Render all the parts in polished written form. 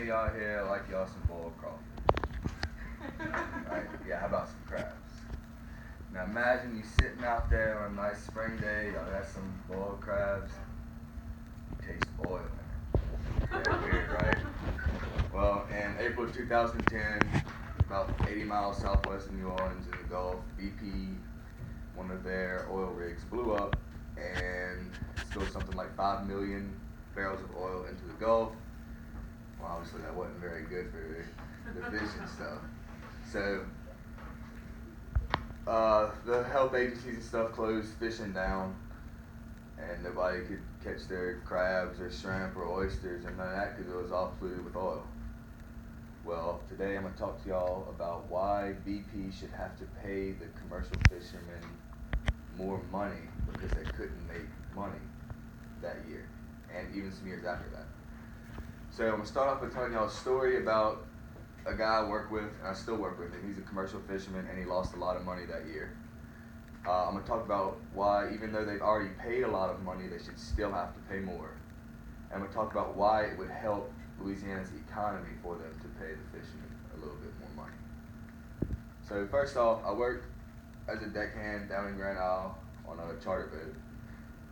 of y'all here like y'all some boiled crawfish? Right? Yeah, how about some crabs? Now imagine you sitting out there on a nice spring day, y'all got some boiled crabs, you taste oil in it. Very weird, right? Well, in April 2010, about 80 miles southwest of New Orleans in the Gulf, BP, one of their oil rigs, blew up and spilled something like 5 million barrels of oil into the Gulf. Well, obviously that wasn't very good for the fish and stuff. So the health agencies and stuff closed fishing down, and nobody could catch their crabs or shrimp or oysters and none of that because it was all polluted with oil. Well, today I'm going to talk to y'all about why BP should have to pay the commercial fishermen more money because they couldn't make money that year, and even some years after that. So I'm going to start off by telling y'all a story about a guy I work with, and I still work with him. He's a commercial fisherman, and he lost a lot of money that year. I'm going to talk about why, even though they've already paid a lot of money, they should still have to pay more. And I'm going to talk about why it would help Louisiana's economy for them to pay the fishermen a little bit more money. So first off, I worked as a deckhand down in Grand Isle on a charter boat,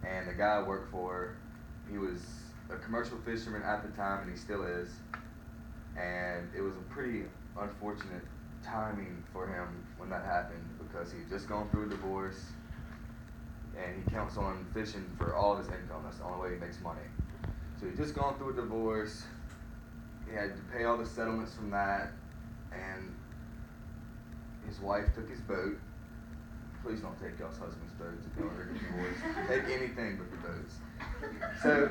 and the guy I worked for, he was a commercial fisherman at the time, and he still is, and it was a pretty unfortunate timing for him when that happened because he had just gone through a divorce, and he counts on fishing for all of his income. That's the only way he makes money. So he'd just gone through a divorce, he had to pay all the settlements from that, and his wife took his boat. Please don't take y'all's husband's boats if y'all are divorced. Take anything but the boats. So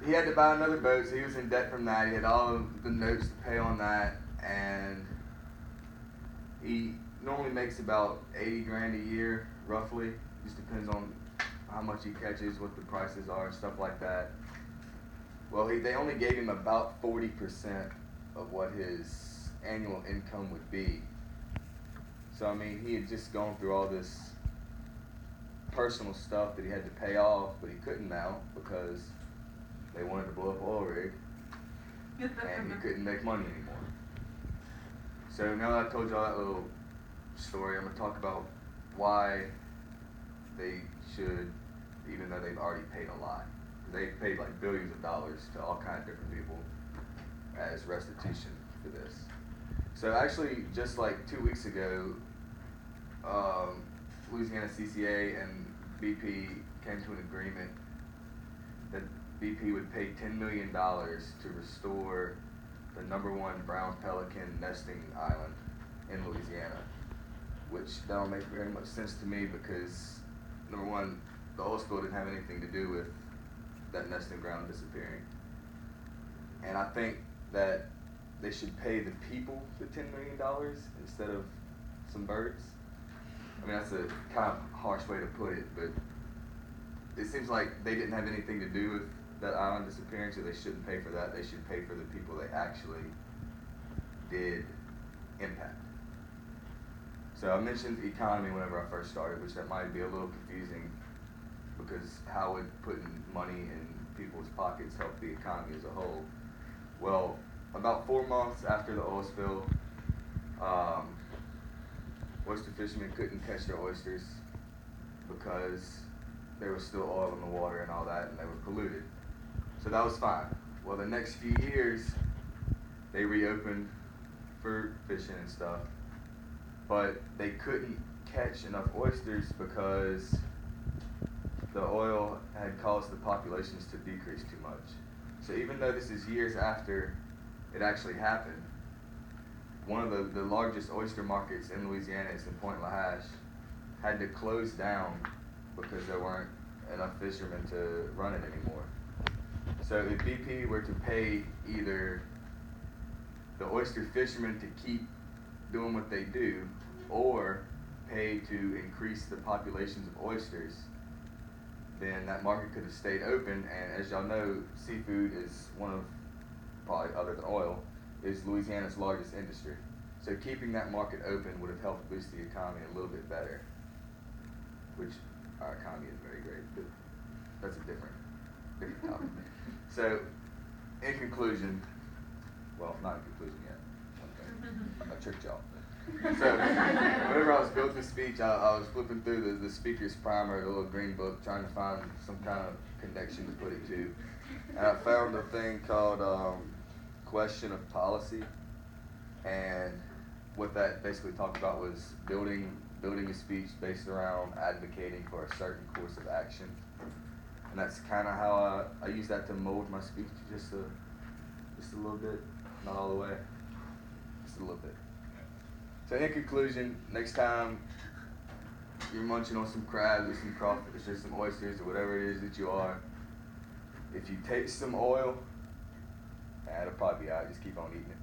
he had to buy another boat, so he was in debt from that. He had all of the notes to pay on that, and he normally makes about 80 grand a year, roughly. Just depends on how much he catches, what the prices are, stuff like that. Well, they only gave him about 40% of what his annual income would be. So, I mean, he had just gone through all this personal stuff that he had to pay off, but he couldn't now because they wanted to blow up an oil rig, and he couldn't make money anymore. So now that I told y'all that little story, I'm going to talk about why they should, even though they've already paid a lot. They've paid like billions of dollars to all kinds of different people as restitution for this. So actually, just like 2 weeks ago, Louisiana CCA and BP came to an agreement that BP would pay $10 million to restore the #1 brown pelican nesting island in Louisiana, which that don't make very much sense to me because, number one, the oil spill didn't have anything to do with that nesting ground disappearing. And I think that they should pay the people the $10 million instead of some birds. I mean, that's a kind of harsh way to put it, but it seems like they didn't have anything to do with that island disappearing, so they shouldn't pay for that. They should pay for the people they actually did impact. So I mentioned economy whenever I first started, which that might be a little confusing because how would putting money in people's pockets help the economy as a whole? Well, about 4 months after the oil spill, oyster fishermen couldn't catch their oysters because there was still oil in the water and all that, and they were polluted. So that was fine. Well, the next few years, they reopened for fishing and stuff, but they couldn't catch enough oysters because the oil had caused the populations to decrease too much. So even though this is years after it actually happened, one of the largest oyster markets in Louisiana, it's in Point Lahache, had to close down because there weren't enough fishermen to run it anymore. So if BP were to pay either the oyster fishermen to keep doing what they do or pay to increase the populations of oysters, then that market could have stayed open. And as y'all know, seafood is one of, probably other than oil, is Louisiana's largest industry. So keeping that market open would have helped boost the economy a little bit better, which our economy is very great, but that's a different topic. So in conclusion, Well, not in conclusion yet. Okay. I tricked y'all. So, whenever I was building the speech, I was flipping through the speaker's primer, the little green book, trying to find some kind of connection to put it to. And I found a thing called question of policy. And what that basically talked about was building a speech based around advocating for a certain course of action. And that's kind of how I use that to mold my speech just a little bit, not all the way, just a little bit. So in conclusion, next time you're munching on some crabs or some crawfish or some oysters or whatever it is that you are, if you taste some oil, that'll probably be all right, just keep on eating it.